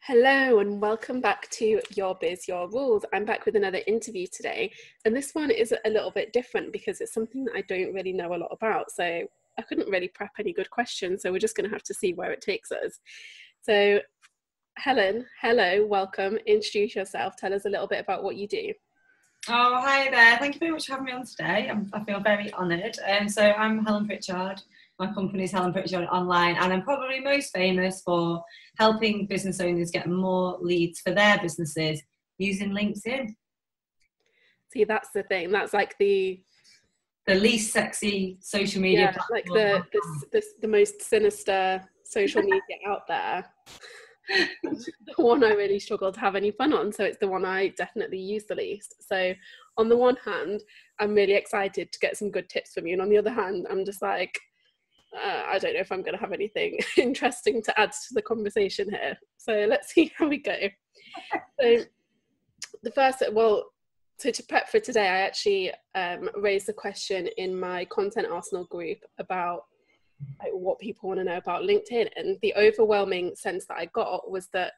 Hello and welcome back to Your Biz, Your Rules. I'm back with another interview today, and this one is a little bit different because it's something that I don't really know a lot about, so I couldn't really prep any good questions, so we're just going to have to see where it takes us. So Helen, hello, welcome, introduce yourself, tell us a little bit about what you do. Oh, hi there. Thank you very much for having me on today. I feel very honoured. So I'm Helen Pritchard. My company is Helen Pritchard Online, and I'm probably most famous for helping business owners get more leads for their businesses using LinkedIn. See, that's the thing. That's like the least sexy social media platform. Like the most sinister social media out there. The one I really struggle to have any fun on, so it's the one I definitely use the least. So on the one hand, I'm really excited to get some good tips from you, and on the other hand, I'm just like, I don't know if I'm going to have anything interesting to add to the conversation here. So let's see how we go. So to prep for today, I actually raised a question in my Content Arsenal group about what people want to know about LinkedIn, and the overwhelming sense that I got was that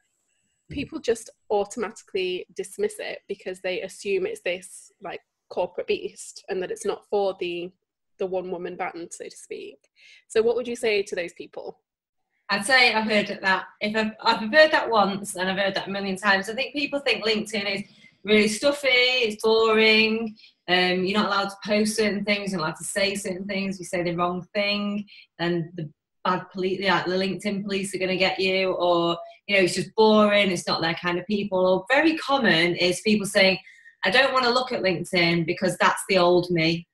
people just automatically dismiss it because they assume it's this like corporate beast and that it's not for the one-woman band, so to speak. So what would you say to those people? I'd say I've heard that. I've heard that once, and I've heard that a million times. I think people think LinkedIn is really stuffy, it's boring, you're not allowed to post certain things, you're not allowed to say certain things, you say the wrong thing, then the bad police, the LinkedIn police are going to get you, or, it's just boring, it's not their kind of people. Or very common is people saying, I don't want to look at LinkedIn because that's the old me.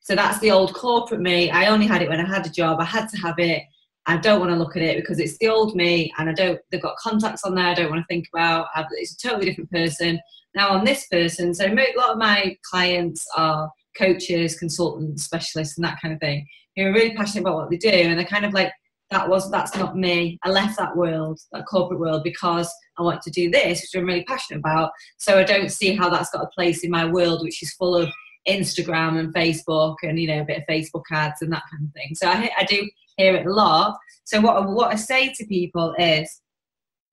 So that's the old corporate me. I only had it when I had a job. I had to have it. I don't want to look at it because it's the old me, and they've got contacts on there I don't want to think about. It's a totally different person. Now I'm this person. So a lot of my clients are coaches, consultants, specialists, and that kind of thing, who are really passionate about what they do. And they're kind of like, that's not me. I left that world, that corporate world, because I want to do this, which I'm really passionate about. So I don't see how that's got a place in my world, which is full of Instagram and Facebook and, a bit of Facebook ads and that kind of thing. So I do hear it a lot. So what I say to people is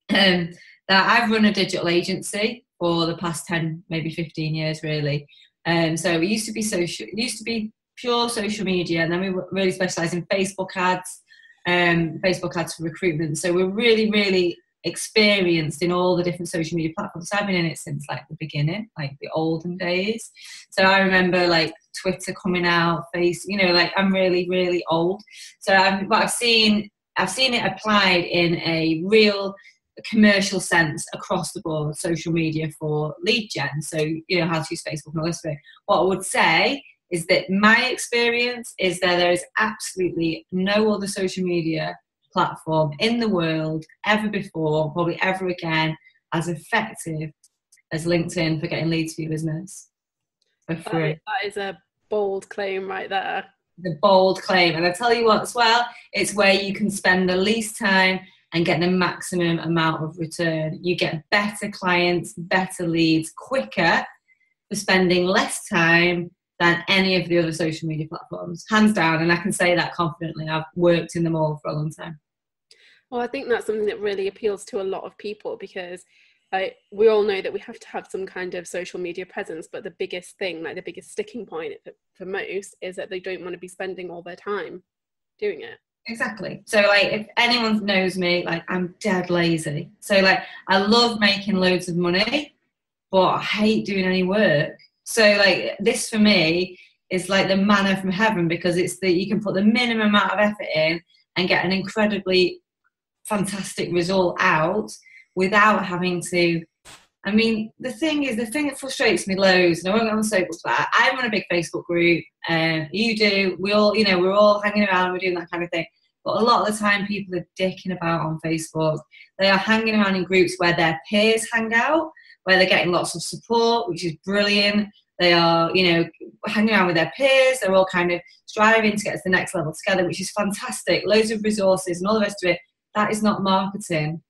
that I've run a digital agency for the past 10, maybe 15 years, really. So it used to be pure social media, and then we really specialised in Facebook ads for recruitment. So we're really, really experienced in all the different social media platforms. So I've been in it since like the beginning, like the olden days. So I remember like Twitter coming out, I'm really, really old. So I've seen it applied in a real commercial sense across the board, social media for lead gen. So, how to use Facebook and all this. What I would say is that my experience is that there is absolutely no other social media platform in the world ever before, probably ever again, as effective as LinkedIn for getting leads for your business for free. That is a bold claim right there. The bold claim. And I tell you what as well, it's where you can spend the least time and get the maximum amount of return. You get better clients, better leads quicker for spending less time than any of the other social media platforms, hands down. And I can say that confidently. I've worked in them all for a long time. Well, I think that's something that really appeals to a lot of people, because we all know that we have to have some kind of social media presence, but the biggest thing, like the biggest sticking point for most, is that they don't want to be spending all their time doing it. Exactly. So like, if anyone knows me, like, I'm dead lazy. So like, I love making loads of money, but I hate doing any work. So like, this for me is like the manna from heaven, because you can put the minimum amount of effort in and get an incredibly fantastic result out without having to. I mean, the thing that frustrates me loads, and I won't go on soapbox about that. I run a big Facebook group, you do, we all, we're all hanging around, we're doing that kind of thing. But a lot of the time, people are dicking about on Facebook. They are hanging around in groups where their peers hang out, where they're getting lots of support, which is brilliant. They are, hanging around with their peers. They're all kind of striving to get to the next level together, which is fantastic. Loads of resources and all the rest of it. That is not marketing.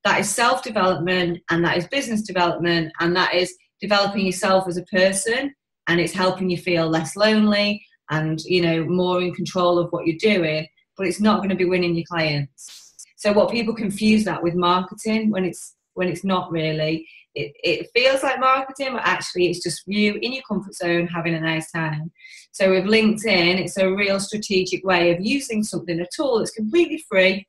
That is self-development, and that is business development, and that is developing yourself as a person, and it's helping you feel less lonely and, more in control of what you're doing, but it's not going to be winning your clients. So what people confuse that with marketing when it's not really. It feels like marketing, but actually it's just you in your comfort zone having a nice time. So with LinkedIn, it's a real strategic way of using something, a tool that's completely free,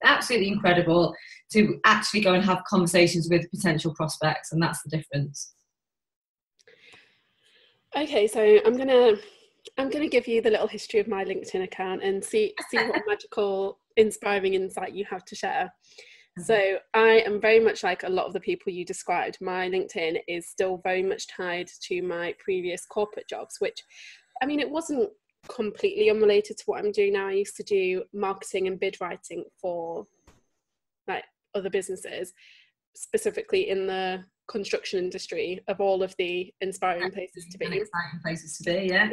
absolutely incredible, to actually go and have conversations with potential prospects, and that's the difference. Okay, so I'm gonna give you the little history of my LinkedIn account and see what magical, inspiring insight you have to share. So I am very much like a lot of the people you described. My LinkedIn is still very much tied to my previous corporate jobs, which, I mean, it wasn't completely unrelated to what I'm doing now. I used to do marketing and bid writing for like other businesses, specifically in the construction industry, of all of the inspiring places to be. Exciting places to be, yeah.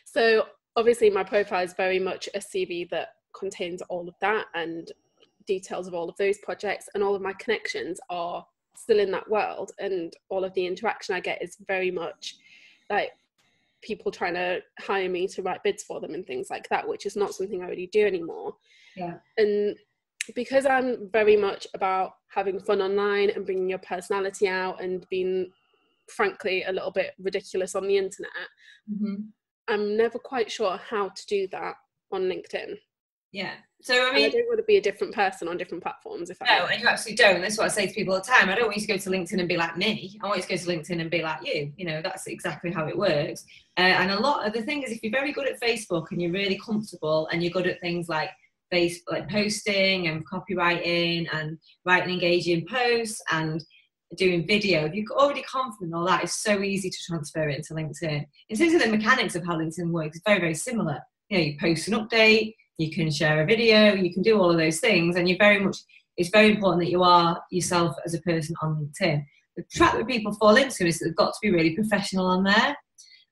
So obviously my profile is very much a CV that contains all of that and details of all of those projects, and all of my connections are still in that world, and all of the interaction I get is very much like people trying to hire me to write bids for them and things like that, which is not something I really do anymore. And because I'm very much about having fun online and bringing your personality out and being frankly a little bit ridiculous on the internet, I'm never quite sure how to do that on LinkedIn. So I mean, I don't want to be a different person on different platforms. And you absolutely don't. That's what I say to people all the time. I don't want you to go to LinkedIn and be like me. I want you to go to LinkedIn and be like you. You know, that's exactly how it works. And a lot of the thing is, if you're very good at Facebook and you're really comfortable and you're good at things like posting and copywriting and writing engaging posts and doing video, if you're already confident in all that, it's so easy to transfer it into LinkedIn. In terms of the mechanics of how LinkedIn works, it's very, very similar. You know, you post an update, you can share a video, you can do all of those things, and it's very important that you are yourself as a person on LinkedIn. The trap that people fall into is that they've got to be really professional on there,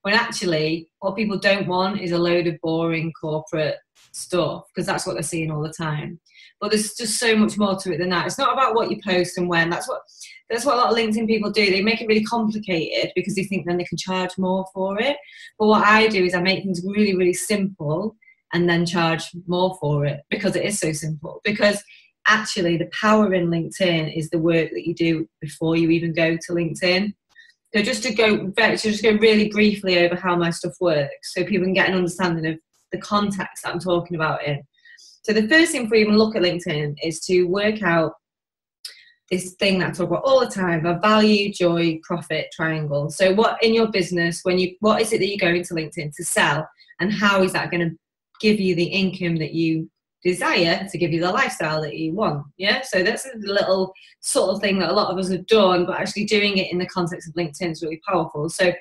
when actually what people don't want is a load of boring corporate stuff, because that's what they're seeing all the time. But there's just so much more to it than that. It's not about what you post and when. That's what a lot of LinkedIn people do. They make it really complicated because they think then they can charge more for it. But what I do is I make things really, really simple and then charge more for it, because it is so simple. Because actually the power in LinkedIn is the work that you do before you even go to LinkedIn. So just to go really briefly over how my stuff works, so people can get an understanding of the context that I'm talking about in. So the first thing before you even look at LinkedIn is to work out this thing that I talk about all the time, a value, joy, profit triangle. So what in your business, what is it that you're going to LinkedIn to sell, and how is that going to give you the income that you desire to give you the lifestyle that you want? So that's a little sort of thing that a lot of us have done, but actually doing it in the context of LinkedIn is really powerful. So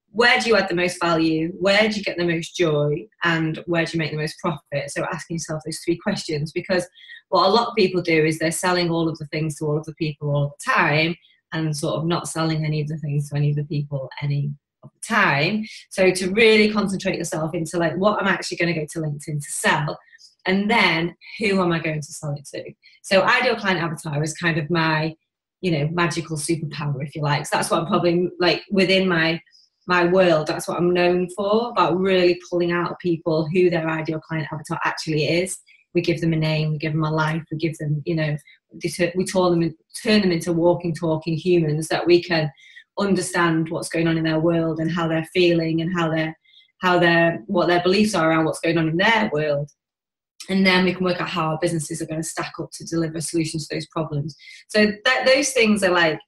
where do you add the most value, where do you get the most joy, and where do you make the most profit? So asking yourself those three questions, because what a lot of people do is they're selling all of the things to all of the people all the time, and sort of not selling any of the things to any of the people any of the time. So to really concentrate yourself into like, what I'm actually going to go to LinkedIn to sell, and then who am I going to sell it to? So ideal client avatar is kind of my, magical superpower, if you like. So that's what I'm probably like within my world, that's what I'm known for, about really pulling out of people who their ideal client avatar actually is. We give them a name, we give them a life, we give them, we turn them into walking, talking humans that we can understand what's going on in their world and how they're feeling and what their beliefs are around what's going on in their world. And then we can work out how our businesses are going to stack up to deliver solutions to those problems. So those things are like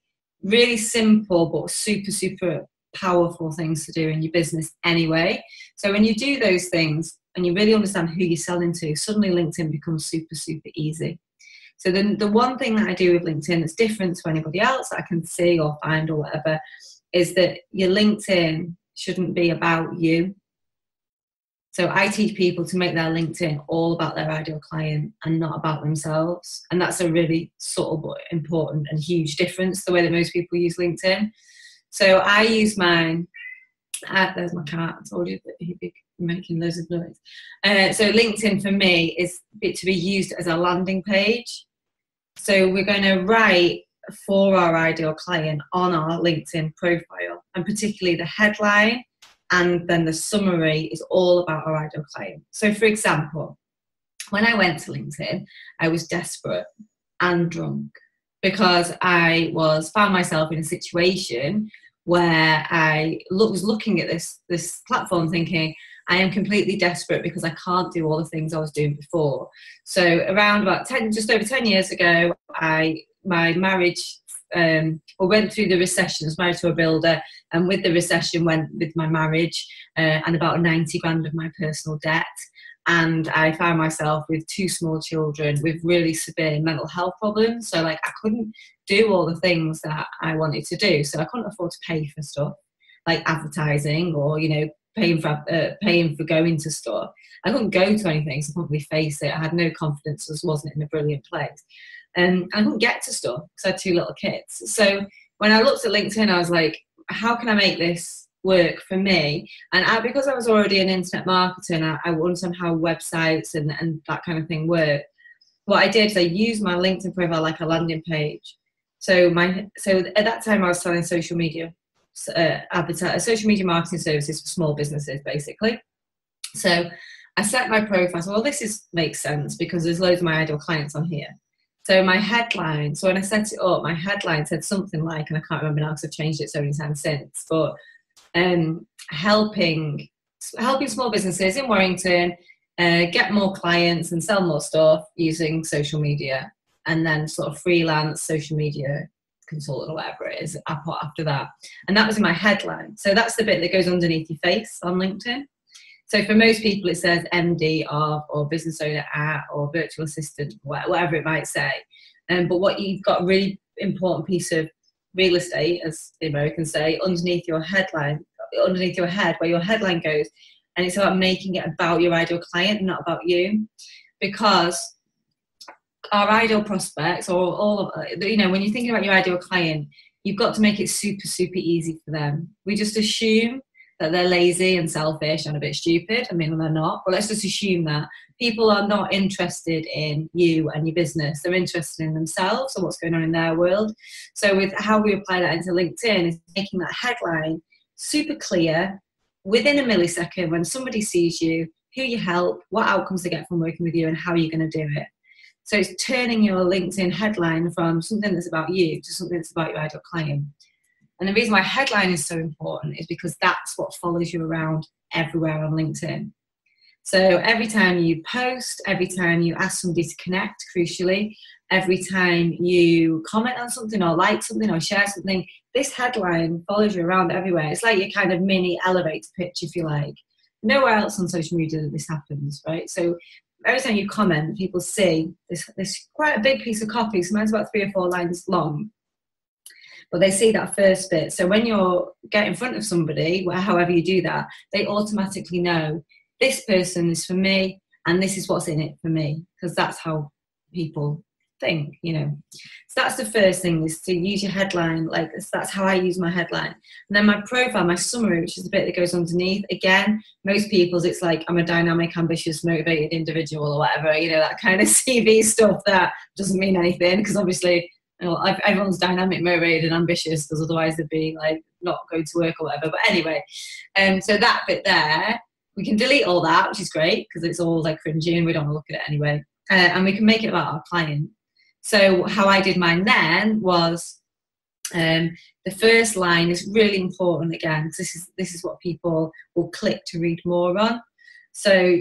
really simple but super, super powerful things to do in your business anyway. So when you do those things and you really understand who you're selling to, suddenly LinkedIn becomes super, super easy. So then the one thing that I do with LinkedIn that's different to anybody else that I can see or find or whatever is that your LinkedIn shouldn't be about you. So I teach people to make their LinkedIn all about their ideal client and not about themselves. And that's a really subtle but important and huge difference, the way that most people use LinkedIn. So I use mine. There's my cat. I told you that he'd be making loads of noise. So LinkedIn for me is to be used as a landing page. So we're going to write for our ideal client on our LinkedIn profile, and particularly the headline and then the summary is all about our ideal client. So for example, when I went to LinkedIn, I was desperate and drunk, because I found myself in a situation where I was looking at this platform thinking, I am completely desperate because I can't do all the things I was doing before. So around about just over 10 years ago, my marriage went through the recession. I was married to a builder, and with the recession went with my marriage and about 90 grand of my personal debt. And I found myself with 2 small children with really severe mental health problems. So like I couldn't do all the things that I wanted to do. So I couldn't afford to pay for stuff like advertising or, you know, paying for going to stuff. I couldn't go to anything, so I couldn't really face it. I had no confidence, just wasn't in a brilliant place. And I couldn't get to stuff because I had 2 little kids. So when I looked at LinkedIn, I was like, how can I make this work for me? And because I was already an internet marketer and I understand how websites and that kind of thing work, what I did is I used my LinkedIn profile like a landing page. So at that time I was selling social media marketing services for small businesses, basically. So I set my profile, so well, this makes sense because there's loads of my ideal clients on here. So my headline, so when I set it up, my headline said something like, and I can't remember now because I've changed it so many times since, but helping small businesses in Warrington get more clients and sell more stuff using social media, and then sort of freelance social media consultant or whatever it is I put after that. And that was in my headline. So that's the bit that goes underneath your face on LinkedIn. So for most people, it says MD of, or business owner at, or virtual assistant, whatever it might say. But what you've got a really important piece of real estate, as the Americans say, underneath your headline, underneath your head, where your headline goes. And it's about making it about your ideal client, not about you. Because our ideal prospects, or all of, you know, when you're thinking about your ideal client, you've got to make it super, super easy for them. We just assume that they're lazy and selfish and a bit stupid. I mean, they're not, but let's just assume that people are not interested in you and your business. They're interested in themselves and what's going on in their world. So with how we apply that into LinkedIn is making that headline super clear within a millisecond when somebody sees you, who you help, what outcomes they get from working with you, and how you're going to do it. So it's turning your LinkedIn headline from something that's about you to something that's about your ideal client. And the reason why headline is so important is because that's what follows you around everywhere on LinkedIn. So every time you post, every time you ask somebody to connect, crucially, every time you comment on something or like something or share something, this headline follows you around everywhere. It's like your kind of mini elevator pitch, if you like. Nowhere else on social media that this happens, right? So every time you comment, people see this quite a big piece of copy, sometimes about 3 or 4 lines long. But they see that first bit. So when you get in front of somebody, however you do that, they automatically know this person is for me and this is what's in it for me, because that's how people think, you know. So that's the first thing, is to use your headline. Like that's how I use my headline. And then my profile, my summary, which is the bit that goes underneath. Again, most people's it's like, I'm a dynamic, ambitious, motivated individual or whatever, you know, that kind of CV stuff that doesn't mean anything, because obviously, you know, everyone's dynamic, motivated and ambitious, because otherwise they'd be like not going to work or whatever. But anyway, so that bit there, we can delete all that, which is great because it's all like cringy and we don't want to look at it anyway. And we can make it about our client. So how I did mine then was the first line is really important again, because this is what people will click to read more on. So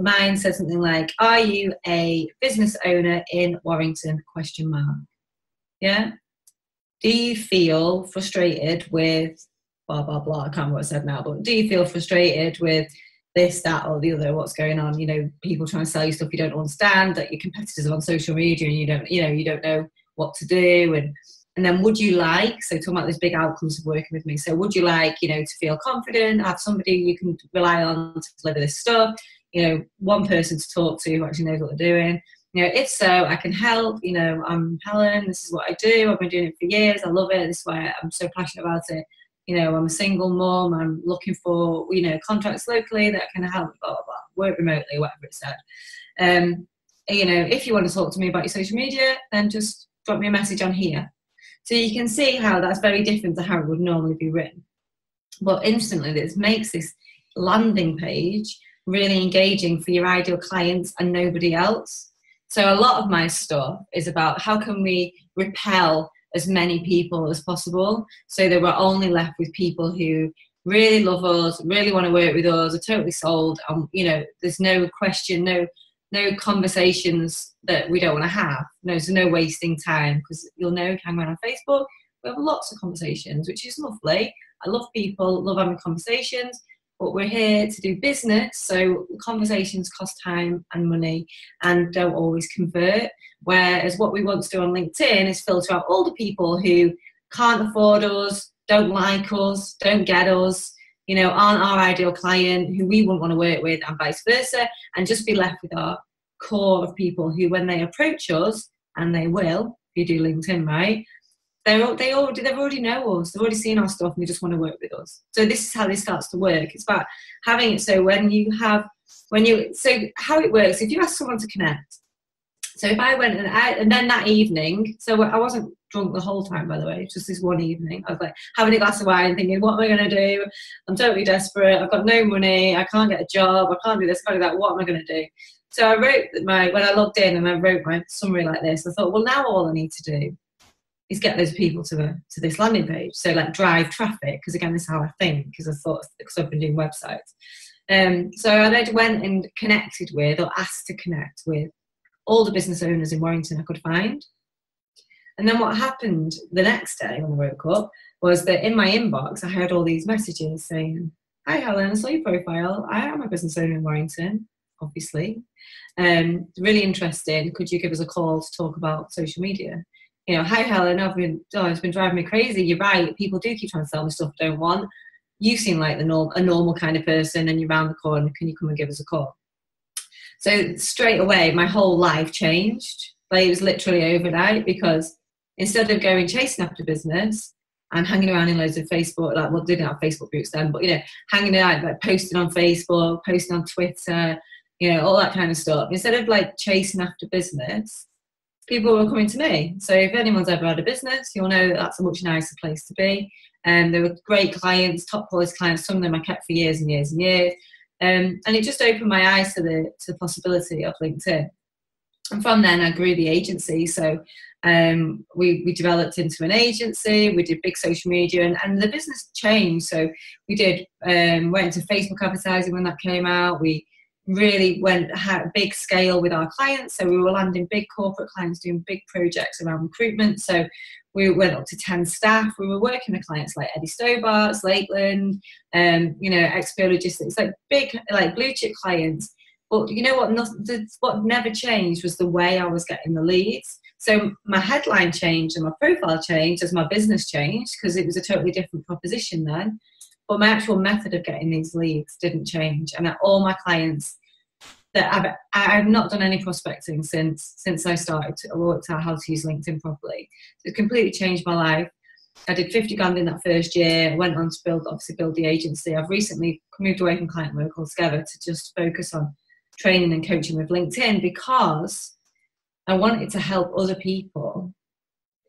mine says something like, are you a business owner in Warrington, ? Yeah. Do you feel frustrated with blah, blah, blah? I can't remember what I said now, but do you feel frustrated with this, that, or the other? What's going on? You know, people trying to sell you stuff you don't understand, that your competitors are on social media and you don't know what to do. And then would you like, so talking about these big outcomes of working with me. So would you like, you know, to feel confident, have somebody you can rely on to deliver this stuff, you know, one person to talk to who actually knows what they're doing. You know, if so, I can help. You know, I'm Helen, this is what I do. I've been doing it for years. I love it. This is why I'm so passionate about it. You know, I'm a single mom. I'm looking for, you know, contracts locally that can help, blah, blah, blah, work remotely, whatever it said. You know, if you want to talk to me about your social media, then just drop me a message on here. So you can see how that's very different to how it would normally be written. But instantly, this makes this landing page really engaging for your ideal clients and nobody else. So a lot of my stuff is about how can we repel as many people as possible so that we're only left with people who really love us, really want to work with us, are totally sold, and you know, there's no question, no conversations that we don't want to have. No, there's no wasting time, because you'll know, hang around on Facebook, we have lots of conversations, which is lovely. I love people, love having conversations, but we're here to do business, so conversations cost time and money and don't always convert. Whereas what we want to do on LinkedIn is filter out all the people who can't afford us, don't like us, don't get us, you know, aren't our ideal client, who we wouldn't want to work with, and vice versa, and just be left with our core of people who, when they approach us, and they will, if you do LinkedIn right, they already know us, they've already seen our stuff, and they just want to work with us. So this is how this starts to work. It's about having it so so how it works, if you ask someone to connect, so if I went and then that evening, so I wasn't drunk the whole time, by the way, just this one evening, I was like having a glass of wine thinking, what am I going to do? I'm totally desperate, I've got no money, I can't get a job, I can't do this, can't do that, what am I going to do? So I wrote when I logged in and I wrote my summary like this, I thought, well, now all I need to do is get those people to this landing page. So like drive traffic, because again, this is how I think, because I've been doing websites. So I then went and connected with, or asked to connect with, all the business owners in Warrington I could find. And then what happened the next day when I woke up was that in my inbox I heard all these messages saying, hi Helen, I saw your profile, I am a business owner in Warrington, obviously. Really interested, could you give us a call to talk about social media? You know, hi Helen, it's been driving me crazy. You're right, people do keep trying to sell me stuff I don't want. You seem like a normal kind of person, and you're around the corner, can you come and give us a call? So straight away, my whole life changed. Like, it was literally overnight, because instead of going chasing after business and hanging around in loads of Facebook, like, well, didn't have Facebook groups then, but, you know, hanging out, like posting on Facebook, posting on Twitter, you know, all that kind of stuff. Instead of like chasing after business, people were coming to me. So if anyone's ever had a business, you'll know that that's a much nicer place to be. And there were great clients, top quality clients. Some of them I kept for years and years and years. And it just opened my eyes to the possibility of LinkedIn. And from then I grew the agency. So we developed into an agency, we did big social media, and the business changed. So we did went into Facebook advertising when that came out. We really had a big scale with our clients. So we were landing big corporate clients doing big projects around recruitment. So we went up to 10 staff. We were working with clients like Eddie Stobart's, Lakeland, you know, XPO Logistics, like big, like blue chip clients. But you know what? What never changed was the way I was getting the leads. So my headline changed and my profile changed as my business changed, because it was a totally different proposition then. But my actual method of getting these leads didn't change. And all my clients that I've not done any prospecting since I started to work out how to use LinkedIn properly. So it completely changed my life. I did 50 grand in that first year. I went on to build the agency. I've recently moved away from client work altogether to just focus on training and coaching with LinkedIn, because I wanted to help other people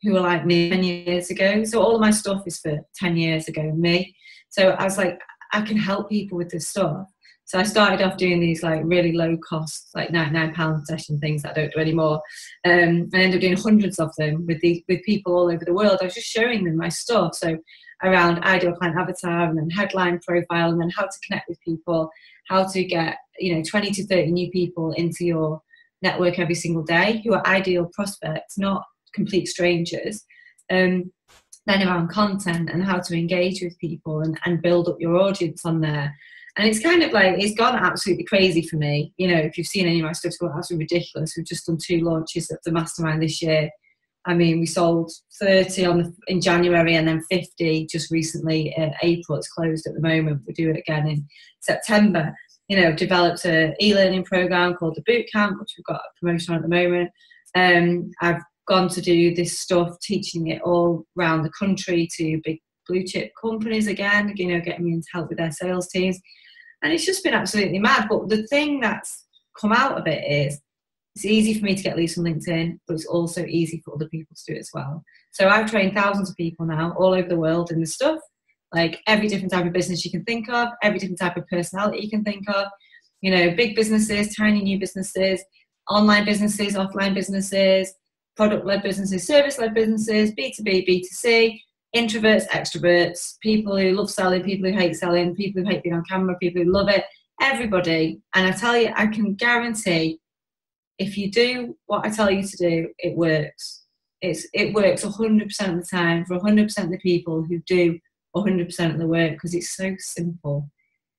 who were like me 10 years ago. So all of my stuff is for 10 years ago, me. So I was like, I can help people with this stuff. So I started off doing these like really low cost, like £99 session things that I don't do anymore. I ended up doing hundreds of them with people all over the world. I was just showing them my stuff. So around ideal client avatar, and then headline profile, and then how to connect with people, how to get, you know, 20 to 30 new people into your network every single day who are ideal prospects, not complete strangers. Then around content and how to engage with people and build up your audience on there. And it's kind of like, it's gone absolutely crazy for me. You know, if you've seen any of my stuff, it's gone absolutely ridiculous. We've just done 2 launches of the mastermind this year. I mean, we sold 30 in January and then 50 just recently in April. It's closed at the moment. We'll do it again in September. You know, developed an e-learning program called the Boot Camp, which we've got a promotion on at the moment. I've gone to do this stuff, teaching it all around the country to big blue chip companies again, you know, getting me in to help with their sales teams. And it's just been absolutely mad. But the thing that's come out of it is it's easy for me to get leads from LinkedIn, but it's also easy for other people to do it as well. So I've trained thousands of people now all over the world in this stuff, like every different type of business you can think of, every different type of personality you can think of. You know, big businesses, tiny new businesses, online businesses, offline businesses, product-led businesses, service-led businesses, B2B, B2C, introverts, extroverts, people who love selling, people who hate selling, people who hate being on camera, people who love it, everybody. And I tell you, I can guarantee if you do what I tell you to do, it works. It works 100% of the time for 100% of the people who do 100% of the work, because it's so simple.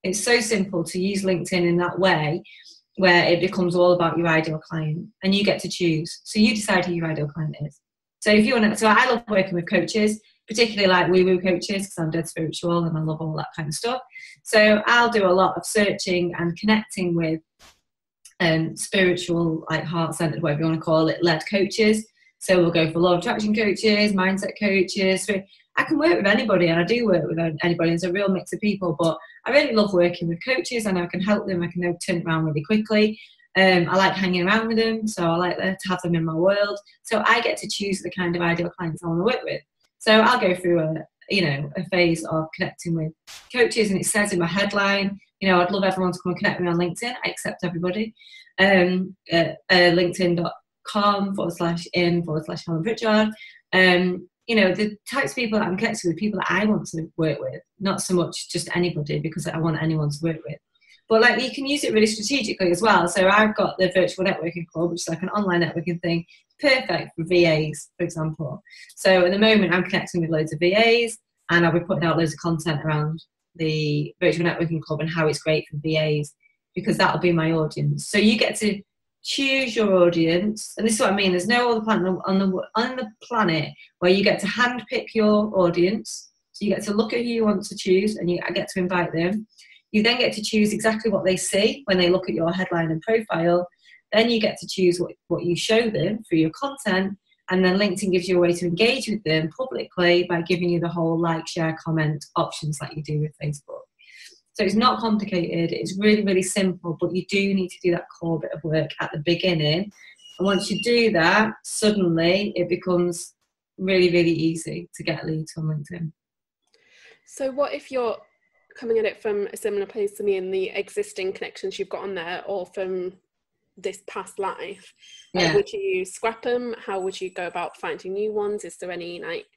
It's so simple to use LinkedIn in that way, where it becomes all about your ideal client and you get to choose. So you decide who your ideal client is. So if you want to, so I love working with coaches, particularly like woo-woo coaches, because I'm dead spiritual and I love all that kind of stuff. So I'll do a lot of searching and connecting with spiritual, like heart-centered, whatever you want to call it, led coaches. So we'll go for law of attraction coaches, mindset coaches. I can work with anybody, and I do work with anybody. It's a real mix of people, but I really love working with coaches, and I can help them. I can turn it around really quickly. I like hanging around with them, so I like to have them in my world. So I get to choose the kind of ideal clients I want to work with. So I'll go through a phase of connecting with coaches, and it says in my headline, you know, I'd love everyone to come and connect with me on LinkedIn. I accept everybody. LinkedIn.com/in/Helen Pritchard. You know, the types of people that I'm connected with, people that I want to work with, not so much just anybody, because I want anyone to work with. But like, you can use it really strategically as well. So I've got the Virtual Networking Club, which is like an online networking thing, perfect for VAs, for example. So at the moment, I'm connecting with loads of VAs, and I'll be putting out loads of content around the Virtual Networking Club and how it's great for VAs, because that'll be my audience. So you get to choose your audience, and this is what I mean. There's no other planet on the planet where you get to handpick your audience. So you get to look at who you want to choose, and I get to invite them. You then get to choose exactly what they see when they look at your headline and profile. Then you get to choose what you show them through your content, and then LinkedIn gives you a way to engage with them publicly by giving you the whole like, share, comment options like you do with Facebook. So it's not complicated, it's really, really simple, but you do need to do that core bit of work at the beginning. And once you do that, suddenly it becomes really, really easy to get leads on LinkedIn. So what if you're coming at it from a similar place to me in the existing connections you've got on there, or from this past life? Yeah. Would you scrap them? How would you go about finding new ones? Is there any like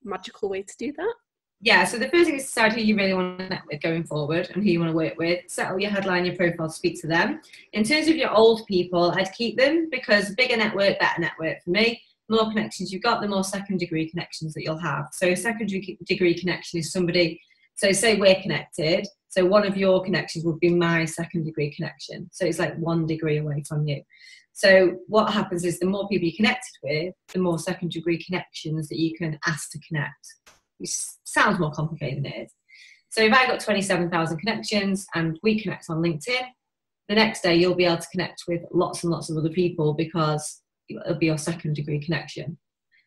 magical way to do that? Yeah, so the first thing is decide who you really want to connect with going forward and who you want to work with. Settle your headline, your profile, speak to them. In terms of your old people, I'd keep them, because bigger network, better network for me. The more connections you've got, the more second degree connections that you'll have. So a second degree connection is somebody, so say we're connected, so one of your connections would be my second degree connection. So it's like 1 degree away from you. So what happens is the more people you're connected with, the more second degree connections that you can ask to connect. Which sounds more complicated than it is. So if I got 27,000 connections and we connect on LinkedIn, the next day you'll be able to connect with lots and lots of other people, because it'll be your second degree connection.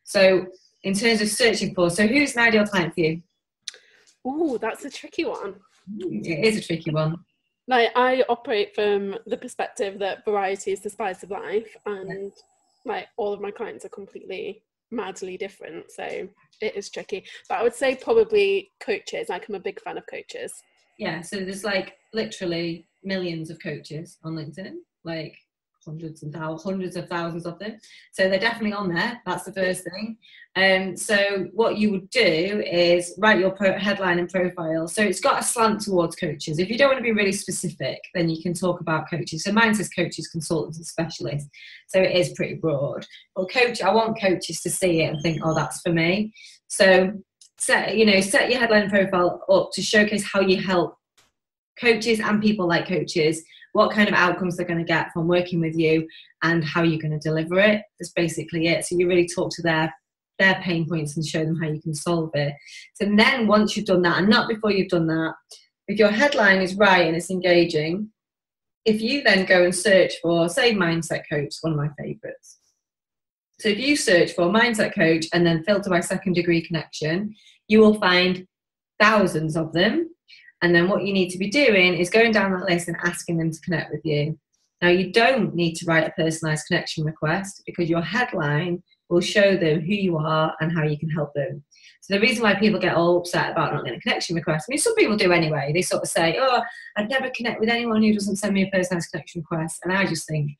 So in terms of searching for, so who's an ideal client for you? Oh, that's a tricky one. It is a tricky one. Like, I operate from the perspective that variety is the spice of life, and like all of my clients are completely madly different, so it is tricky. But I would say probably coaches. Like, I'm a big fan of coaches. Yeah, so there's like literally millions of coaches on LinkedIn, like hundreds of thousands of them. So they're definitely on there. That's the first thing. So what you would do is write your headline and profile. So it's got a slant towards coaches. If you don't want to be really specific, then you can talk about coaches. So mine says coaches, consultants, and specialists. So it is pretty broad. But I want coaches to see it and think, oh, that's for me. So set your headline and profile up to showcase how you help coaches and people like coaches, what kind of outcomes they're going to get from working with you, and how you're going to deliver it. That's basically it. So you really talk to their pain points and show them how you can solve it. So then once you've done that, and not before you've done that, if your headline is right and it's engaging, if you then go and search for, say, mindset coach, one of my favorites. So if you search for mindset coach and then filter by second degree connection, you will find thousands of them. And then what you need to be doing is going down that list and asking them to connect with you. Now, you don't need to write a personalized connection request, because your headline will show them who you are and how you can help them. So the reason why people get all upset about not getting a connection request, I mean, some people do anyway. They sort of say, oh, I'd never connect with anyone who doesn't send me a personalised connection request. And I just think,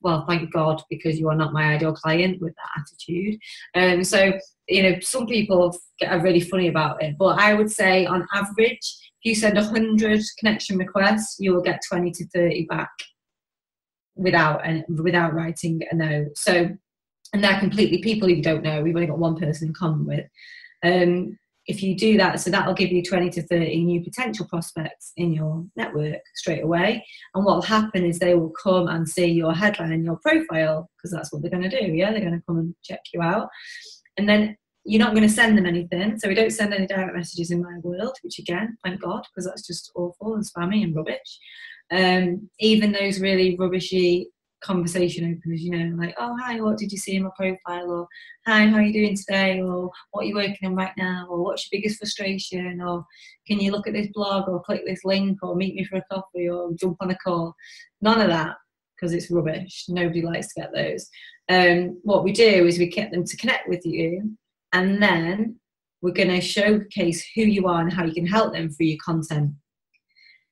well, thank God, because you are not my ideal client with that attitude. So, you know, some people are really funny about it. But I would say on average, if you send 100 connection requests, you will get 20 to 30 back without writing a note. So, and they're completely people who you don't know. We've only got one person in common with. If you do that, so that'll give you 20 to 30 new potential prospects in your network straight away. And what will happen is they will come and see your headline and your profile, because that's what they're going to do. Yeah, they're going to come and check you out. And then you're not going to send them anything. So we don't send any direct messages in my world, which again, thank God, because that's just awful and spammy and rubbish. Even those really rubbishy conversation openers, you know, like, oh, hi, what did you see in my profile? Or, hi, how are you doing today? Or, what are you working on right now? Or, what's your biggest frustration? Or, can you look at this blog? Or, click this link? Or, meet me for a coffee? Or, jump on a call? None of that, because it's rubbish. Nobody likes to get those. What we do is we get them to connect with you, and then we're going to showcase who you are and how you can help them through your content.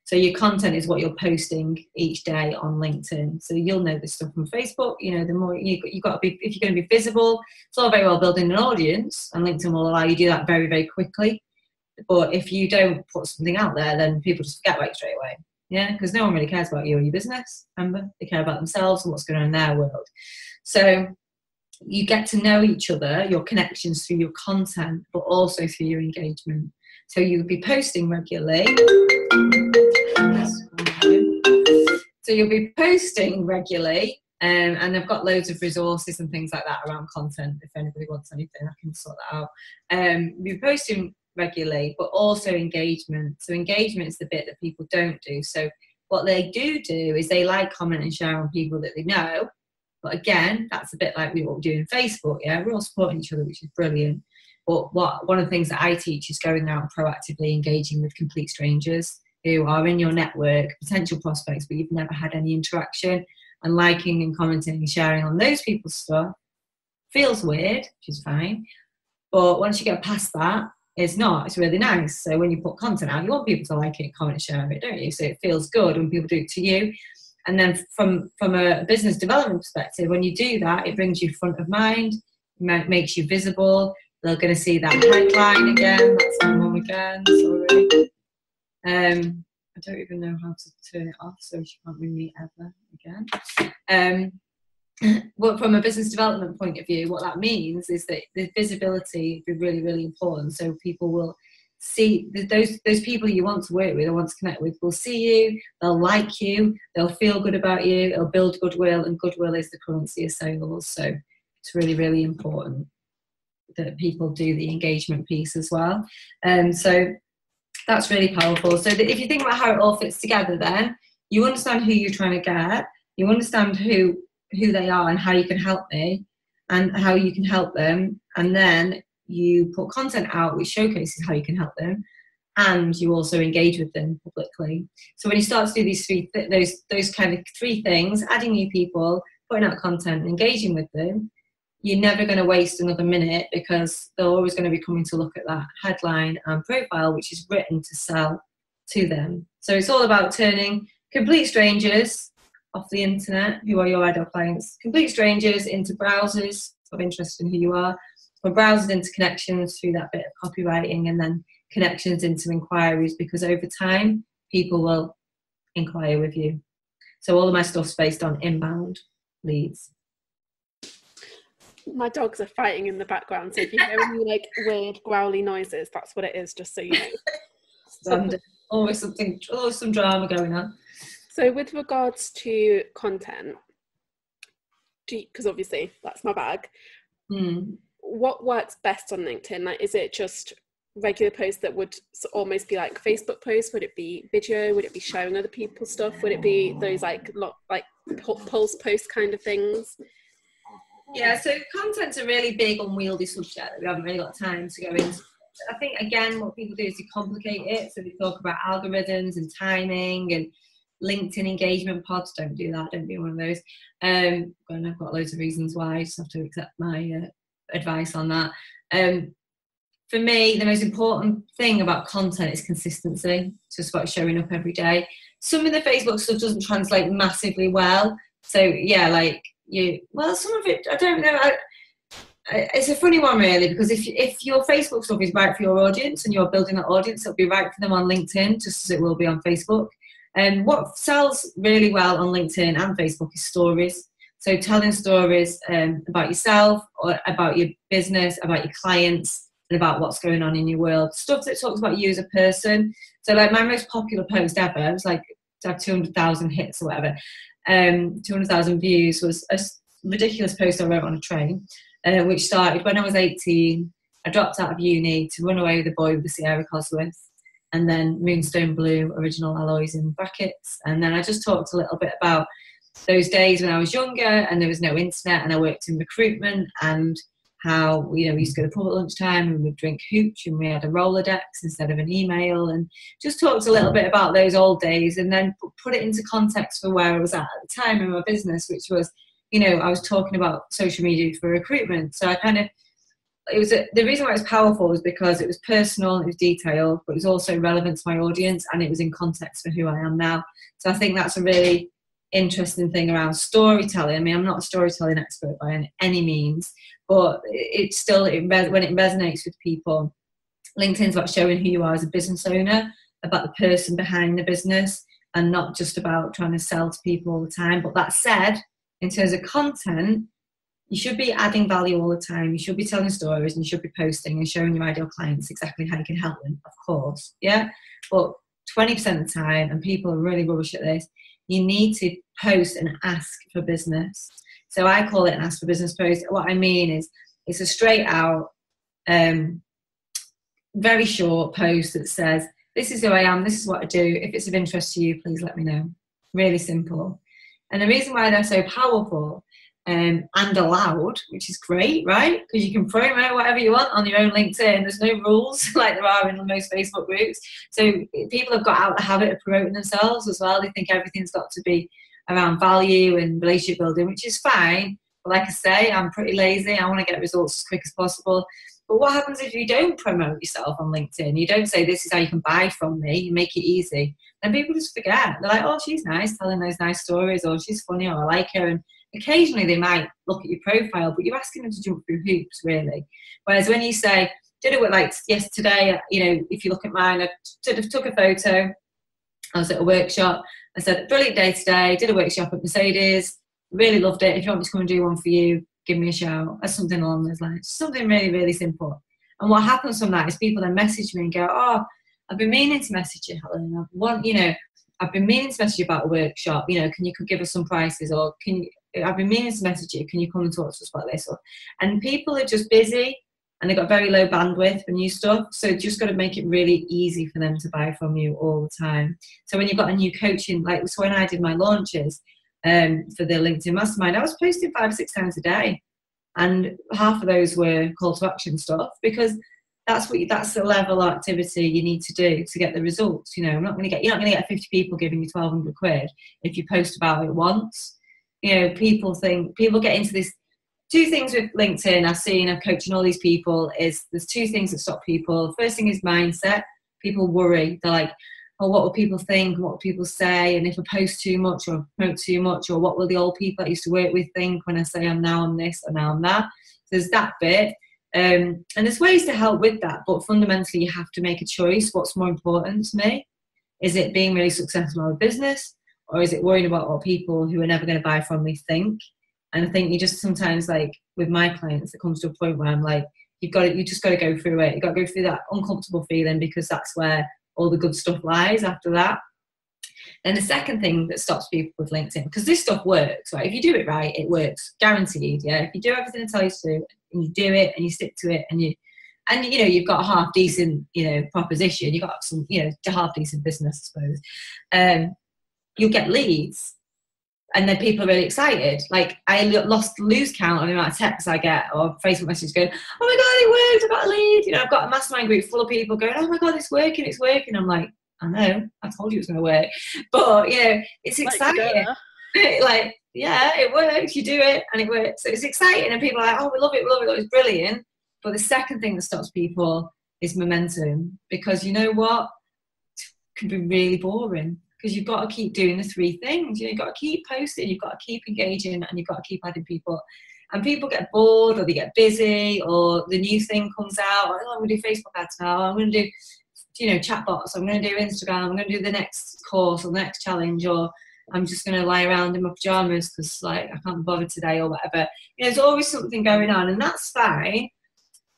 So your content is what you're posting each day on LinkedIn. So you'll know this stuff from Facebook. You know, the more you've got to be, if you're going to be visible, it's all very well building an audience, and LinkedIn will allow you to do that very, very quickly. But if you don't put something out there, then people just forget about you straight away. Yeah, because no one really cares about you or your business. Remember, they care about themselves and what's going on in their world. So you get to know each other, your connections through your content, but also through your engagement. So you'll be posting regularly. So you'll be posting regularly, and I've got loads of resources and things like that around content. If anybody wants anything, I can sort that out. You'll be posting regularly, but also engagement. So engagement is the bit that people don't do. So what they do is they like, comment and share on people that they know. But again, that's a bit like what we do in Facebook. Yeah, we're all supporting each other, which is brilliant. But one of the things that I teach is going out and proactively engaging with complete strangers who are in your network, potential prospects, but you've never had any interaction, and liking and commenting and sharing on those people's stuff feels weird, which is fine. But once you get past that, it's really nice. So when you put content out, you want people to like it, comment, share it, don't you? So it feels good when people do it to you. And then from a business development perspective, when you do that, it brings you front of mind, makes you visible. They're going to see that headline again. That's my mum again, sorry. I don't even know how to turn it off, so she can't ring me ever again. But from a business development point of view, what that means is that the visibility is really, really important. So people will see those people you want to work with or want to connect with will see you, they'll like you, they'll feel good about you, they'll build goodwill, and goodwill is the currency of sales. So it's really, really important that people do the engagement piece as well. So that's really powerful. So that if you think about how it all fits together, then you understand who you're trying to get, you understand who they are and how you can help me and how you can help them, and then you put content out which showcases how you can help them, and you also engage with them publicly. So when you start to do these those kind of three things, adding new people, putting out content, and engaging with them, you're never going to waste another minute, because they're always going to be coming to look at that headline and profile, which is written to sell to them. So it's all about turning complete strangers off the internet, who are your ideal clients, complete strangers into browsers of interest in who you are, or browsers into connections through that bit of copywriting, and then connections into inquiries, because over time, people will inquire with you. So all of my stuff's based on inbound leads. My dogs are fighting in the background, so if you hear any like weird growly noises, that's what it is, just so you know. Always some drama going on. So with regards to content, because obviously that's my bag, what works best on LinkedIn? Like, is it just regular posts that would almost be like Facebook posts? Would it be video? Would it be sharing other people's stuff? Would it be those like pulse post kind of things? Yeah, so content's a really big, unwieldy subject that we haven't really got time to go into. I think, again, what people do is they complicate it. So they talk about algorithms and timing and LinkedIn engagement pods. Don't do that. Don't be one of those. And I've got loads of reasons why. I just have to accept my advice on that. For me, the most important thing about content is consistency. It's just about showing up every day. Some of the Facebook stuff doesn't translate massively well. So yeah, like some of it, I don't know. It's a funny one really, because if your Facebook stuff is right for your audience and you're building that audience, it'll be right for them on LinkedIn, just as it will be on Facebook. And what sells really well on LinkedIn and Facebook is stories. So telling stories about yourself, or about your business, about your clients, and about what's going on in your world. Stuff that talks about you as a person. So like my most popular post ever, it was like to have 200,000 hits or whatever, 200,000 views, was a ridiculous post I wrote on a train, which started when I was 18. I dropped out of uni to run away with a boy with the Sierra Cosworth, and then Moonstone Blue original alloys in brackets. And then I just talked a little bit about those days when I was younger and there was no internet and I worked in recruitment, and how we used to go to the pub at lunchtime and we'd drink hooch and we had a Rolodex instead of an email, and just talked a little bit about those old days, and then put it into context for where I was at the time in my business, which was, I was talking about social media for recruitment. So the reason why it was powerful was because it was personal, it was detailed, but it was also relevant to my audience, and it was in context for who I am now. So I think that's a really interesting thing around storytelling. I mean, I'm not a storytelling expert by any means, but it's still, when it resonates with people, LinkedIn's about showing who you are as a business owner, about the person behind the business, and not just about trying to sell to people all the time. But that said, in terms of content, you should be adding value all the time. You should be telling stories, and you should be posting and showing your ideal clients exactly how you can help them, of course. Yeah. But 20% of the time, and people are really rubbish at this, you need to post and ask for business. So I call it an ask for business post. What I mean is it's a straight out, very short post that says, this is who I am, this is what I do. If it's of interest to you, please let me know. Really simple. And the reason why they're so powerful and allowed, which is great, right? Because you can promote whatever you want on your own LinkedIn. There's no rules like there are in most Facebook groups. So people have got out the habit of promoting themselves as well. They think everything's got to be around value and relationship building, which is fine. But like I say, I'm pretty lazy. I want to get results as quick as possible. But what happens if you don't promote yourself on LinkedIn? You don't say, this is how you can buy from me. You make it easy. Then people just forget. They're like, oh, she's nice, telling those nice stories, or she's funny, or I like her. And occasionally they might look at your profile, but you're asking them to jump through hoops, really. Whereas when you say, did it like yesterday, if you look at mine, I took a photo. I was at a workshop. I said, brilliant day today, did a workshop at Mercedes, really loved it. If you want me to come and do one for you, give me a shout. Or something along those lines. Something really, really simple. And what happens from that is people then message me and go, oh, I've been meaning to message you, Helen. I've been meaning to message you about a workshop. Can you give us some prices? Or I've been meaning to message you. Can you come and talk to us about this? And people are just busy, and they've got very low bandwidth for new stuff. So you just got to make it really easy for them to buy from you all the time. So when you've got a new coaching, so when I did my launches for the LinkedIn Mastermind, I was posting 5 or 6 times a day. And half of those were call to action stuff, because that's the level of activity you need to do to get the results. You're not going to get 50 people giving you 1,200 quid if you post about it once. People get into this. 2 things with LinkedIn I'm coaching all these people, is there's 2 things that stop people. First thing is mindset. People worry. They're like, oh, what will people think? What will people say? And if I post too much or promote too much, or what will the old people I used to work with think when I say I'm now on this or now on that? So there's that bit. And there's ways to help with that, but fundamentally you have to make a choice. What's more important to me? Is it being really successful in a business, or is it worrying about what people who are never going to buy from me think? And I think you just sometimes, like with my clients, it comes to a point where I'm like, you just got to go through it. You got to go through that uncomfortable feeling, because that's where all the good stuff lies after that. And the second thing that stops people with LinkedIn, because this stuff works, right? If you do it right, it works, guaranteed. Yeah, if you do everything I tell you to do, and you do it, and you stick to it, and you've got a half decent, proposition, you've got some, a half decent business, I suppose. You'll get leads. And then people are really excited. Like, I lose count on the amount of texts I get or Facebook messages going, oh my God, it worked, I got a lead. I've got a mastermind group full of people going, oh my God, it's working. I'm like, I know, I told you it was going to work. But, it's exciting. yeah, it works. You do it and it works. So it's exciting, and people are like, oh, we love it, we love it, it's brilliant. But the second thing that stops people is momentum, because you know what? It can be really boring, because you've got to keep doing the three things. You've got to keep posting, you've got to keep engaging, and you've got to keep adding people. And people get bored, or they get busy, or the new thing comes out. Oh, I'm going to do Facebook ads now. I'm going to do, chatbots. I'm going to do Instagram. I'm going to do the next course or the next challenge, or I'm just going to lie around in my pajamas because, like, I can't be bothered today or whatever. There's always something going on, and that's fine.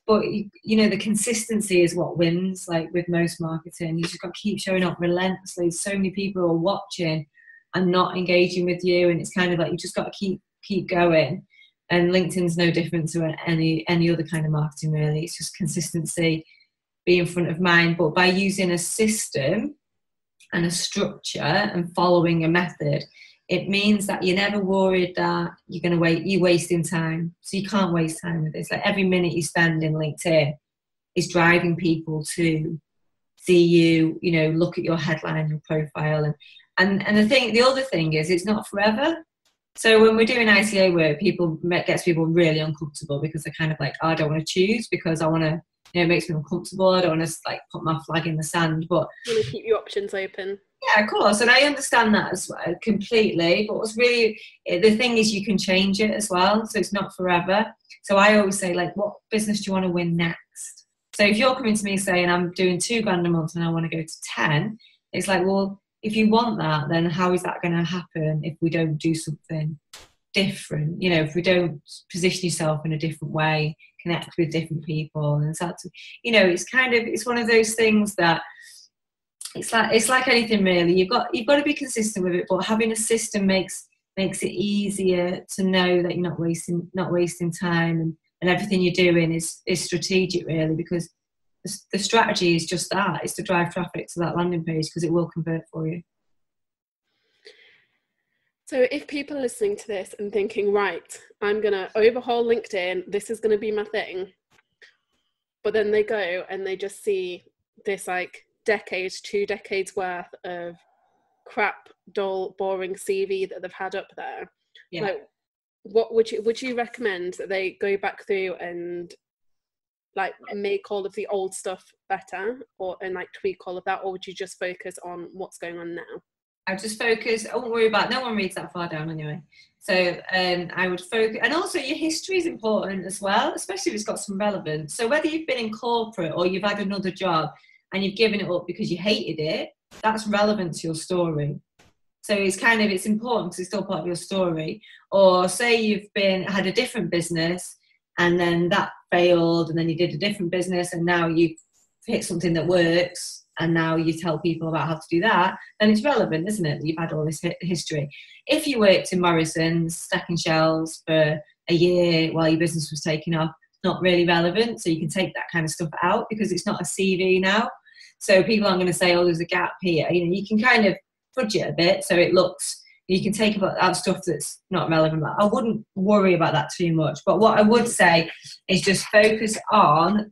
But, the consistency is what wins, like with most marketing. You just got to keep showing up relentlessly. So many people are watching and not engaging with you, and it's kind of like you just got to keep going. And LinkedIn's no different to any other kind of marketing, really. It's just consistency, be in front of mind. But by using a system and a structure and following a method, it means that you're never worried that you're wasting time. So you can't waste time with this. Like, every minute you spend in LinkedIn is driving people to see you, look at your headline, your profile. And the other thing is, it's not forever. So when we're doing ICA work, gets people really uncomfortable, because they're kind of like, oh, I don't want to choose because I want to, it makes me uncomfortable. I don't want to like put my flag in the sand, but you want to keep your options open. Yeah, of course, and I understand that as well completely. But what's really the thing is, you can change it as well, so it's not forever. So I always say, like, what business do you want to win next? So if you're coming to me saying I'm doing £2,000 a month and I want to go to 10, it's like, well, if you want that, then how is that going to happen if we don't do something different? If we don't position yourself in a different way, connect with different people, and so it's one of those things that it's like anything, really. You've got to be consistent with it, but having a system makes it easier to know that you're not wasting time, and everything you're doing is strategic, really, because the strategy is just that. It's to drive traffic to that landing page, because it will convert for you. So if people are listening to this and thinking, right, I'm going to overhaul LinkedIn, this is going to be my thing, but then they go and they just see this like 2 decades worth of crap, dull, boring CV that they've had up there. Yeah. Like, what would you recommend that they go back through and like make all of the old stuff better, and like tweak all of that, or would you just focus on what's going on now? I just focus. I won't worry about. No one reads that far down anyway. So I would focus, and also your history is important as well, especially if it's got some relevance. So whether you've been in corporate or you've had another job and you've given it up because you hated it, that's relevant to your story. So it's important because it's still part of your story. Or say you've had a different business and then that failed, and then you did a different business and now you've hit something that works and now you tell people about how to do that, then it's relevant, isn't it? You've had all this history. If you worked in Morrison's stacking shelves for a year while your business was taking off, not really relevant. So you can take that kind of stuff out because it's not a CV now. So people aren't going to say, oh, there's a gap here. You can kind of fudge it a bit so it looks, you can take out stuff that's not relevant. I wouldn't worry about that too much. But what I would say is just focus on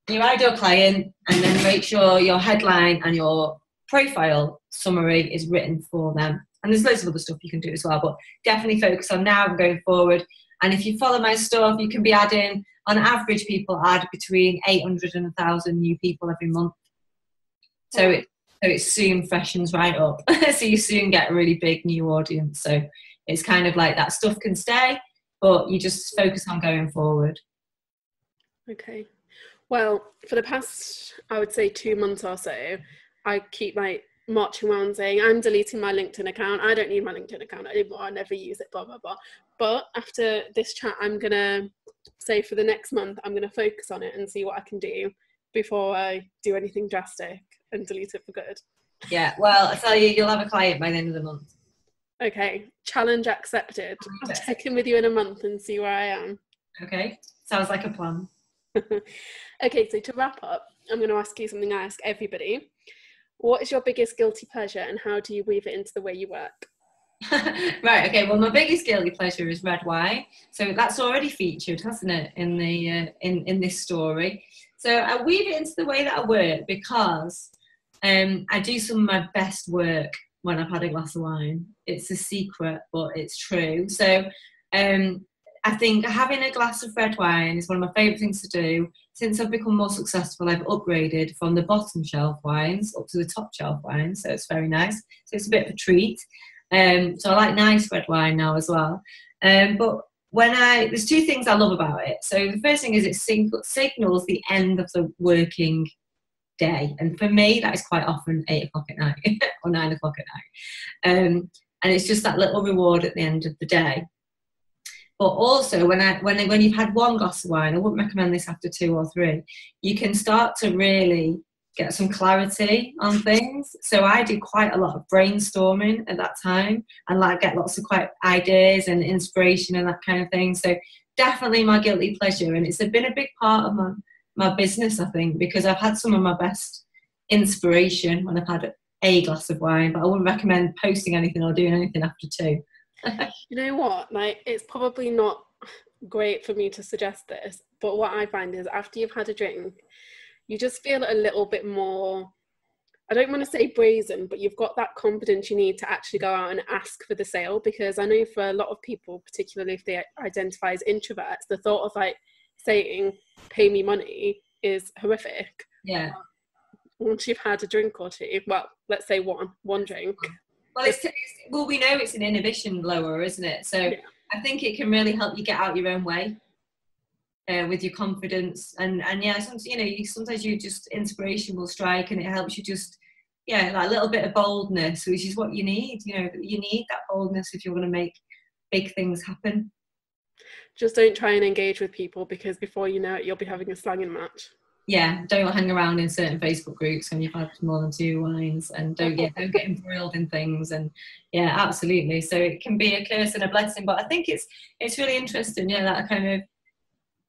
your ideal client, and then make sure your headline and your profile summary is written for them. And there's loads of other stuff you can do as well, but definitely focus on now and going forward. And if you follow my stuff, you can be adding, on average, people add between 800 and 1,000 new people every month. So it soon freshens right up. So you soon get a really big new audience. So it's kind of like that stuff can stay, but you just focus on going forward. Okay. Well, for the past, I would say 2 months or so, I keep like marching around saying, I'm deleting my LinkedIn account. I don't need my LinkedIn account anymore. I never use it, blah, blah, blah. But after this chat, I'm going to say for the next month, I'm going to focus on it and see what I can do before I do anything drastic and delete it for good. Yeah, well, I tell you, you'll have a client by the end of the month. Okay, challenge accepted. I'll check in with you in a month and see where I am. Okay, sounds like a plan. Okay, so to wrap up, I'm going to ask you something I ask everybody. What is your biggest guilty pleasure and how do you weave it into the way you work? Right, okay, well, my biggest guilty pleasure is red wine. So that's already featured, hasn't it, in the in this story. So I weave it into the way that I work because I do some of my best work when I've had a glass of wine. It's a secret, but it's true. So I think having a glass of red wine is one of my favourite things to do. Since I've become more successful, I've upgraded from the bottom shelf wines up to the top shelf wines, so it's very nice. So it's a bit of a treat. So I like nice red wine now as well. But there's two things I love about it. So the first thing is it signals the end of the working day, and for me that is quite often 8 o'clock at night or 9 o'clock at night, and it's just that little reward at the end of the day. But also when you've had one glass of wine, I wouldn't recommend this after 2 or 3, you can start to really get some clarity on things. So I do quite a lot of brainstorming at that time, and like get lots of quite ideas and inspiration and that kind of thing. So definitely my guilty pleasure, and it's been a big part of my business, I think, because I've had some of my best inspiration when I've had a glass of wine. But I wouldn't recommend posting anything or doing anything after 2. You know what, like, it's probably not great for me to suggest this, but what I find is after you've had a drink, you just feel a little bit more, I don't want to say brazen, but you've got that confidence you need to actually go out and ask for the sale. Because I know for a lot of people, particularly if they identify as introverts, the thought of like saying pay me money is horrific. Yeah. Once you've had a drink or two, well, let's say one drink. Well, we know it's an inhibition lower, isn't it? So yeah. I think it can really help you get out your own way with your confidence, and yeah, sometimes you just inspiration will strike, and it helps you just like a little bit of boldness, which is what you need. You need that boldness if you're going to make big things happen. Just don't try and engage with people, because before you know it, you'll be having a slanging match. Yeah, don't hang around in certain Facebook groups when you've had more than 2 wines, and don't get embroiled in things. And yeah, absolutely. So it can be a curse and a blessing, but I think it's really interesting. Yeah, that kind of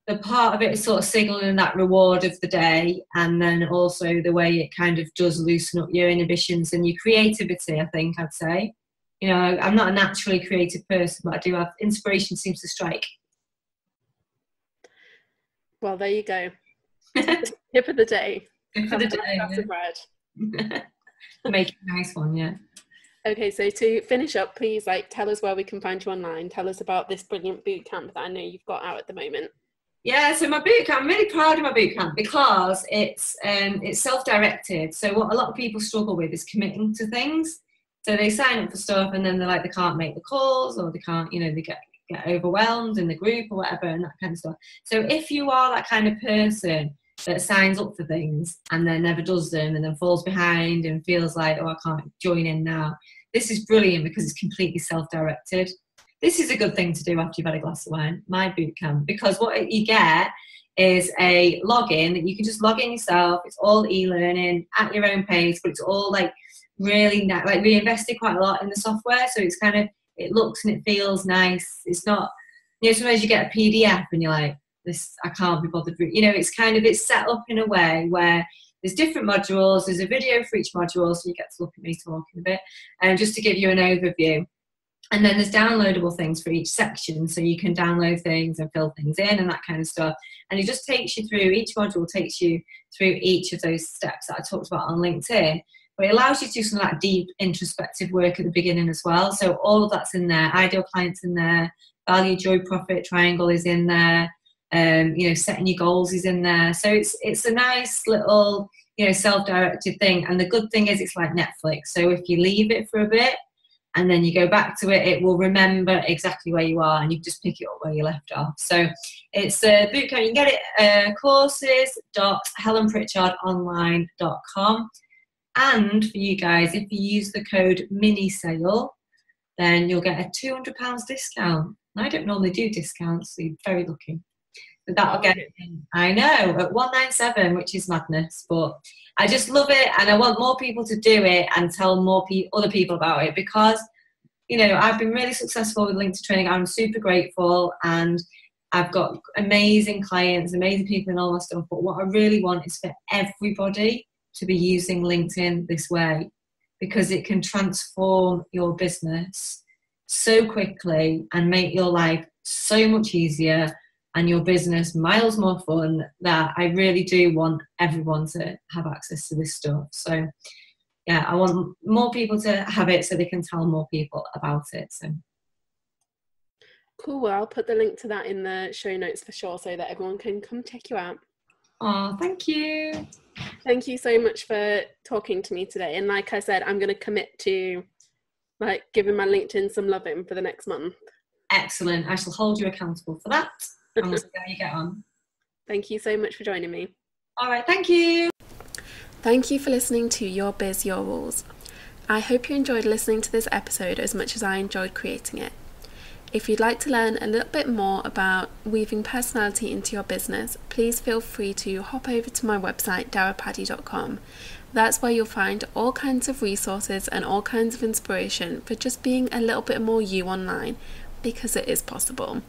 the part of it is sort of signaling that reward of the day, and then also the way it kind of does loosen up your inhibitions and your creativity. I think I'd say, I'm not a naturally creative person, but I do have inspiration seems to strike. Well, there you go. Tip of the day. Tip of the day. Glass of bread. Make it a nice one, yeah. Okay, so to finish up, please tell us where we can find you online. Tell us about this brilliant boot camp that I know you've got out at the moment. Yeah, so my boot camp, I'm really proud of my boot camp because it's self-directed. So what a lot of people struggle with is committing to things. So they sign up for stuff and then they can't make the calls, or they can't, they get overwhelmed in the group or whatever, and that kind of stuff. So if you are that kind of person that signs up for things and then never does them and then falls behind and feels like, oh, I can't join in now, this is brilliant because it's completely self-directed. This is a good thing to do after you've had a glass of wine, my boot camp, because what you get is a login that you can just log in yourself. It's all e-learning at your own pace, but it's all really we invested quite a lot in the software, so it's kind of, it looks and it feels nice. It's not, sometimes you get a PDF and you're like, this, I can't be bothered. It's set up in a way where there's different modules. There's a video for each module, so you get to look at me talking a bit, and just to give you an overview. And then there's downloadable things for each section, so you can download things and fill things in and that kind of stuff. And it just takes you through, each module takes you through each of those steps that I talked about on LinkedIn. But it allows you to do some deep introspective work at the beginning as well. So all of that's in there. Ideal clients in there. Value, joy, profit triangle is in there. Setting your goals is in there. So it's a nice little, self-directed thing. And the good thing is it's like Netflix. So if you leave it for a bit and then you go back to it, it will remember exactly where you are, and you can just pick it up where you left off. So it's a bootcamp. You can get it courses.helenpritchardonline.com. And for you guys, if you use the code MINISALE, then you'll get a £200 discount. I don't normally do discounts, so you're very lucky. So that'll get it in, I know, at £197, which is madness. But I just love it, and I want more people to do it and tell more other people about it, because, I've been really successful with LinkedIn training. I'm super grateful, and I've got amazing clients, amazing people in all my stuff. But what I really want is for everybody to be using LinkedIn this way, because it can transform your business so quickly and make your life so much easier and your business miles more fun, that I really do want everyone to have access to this stuff. So yeah, I want more people to have it so they can tell more people about it. So cool. Well, I'll put the link to that in the show notes for sure, so that everyone can come check you out. oh, thank you. Thank you so much for talking to me today. And like I said, I'm going to commit to like giving my LinkedIn some loving for the next month. Excellent. I shall hold you accountable for that. And we'll see how you get on. Thank you so much for joining me. All right, thank you. Thank you for listening to Your Biz, Your Rules. I hope you enjoyed listening to this episode as much as I enjoyed creating it. If you'd like to learn a little bit more about weaving personality into your business, please feel free to hop over to my website, darapaddy.com. That's where you'll find all kinds of resources and all kinds of inspiration for just being a little bit more you online, because it is possible.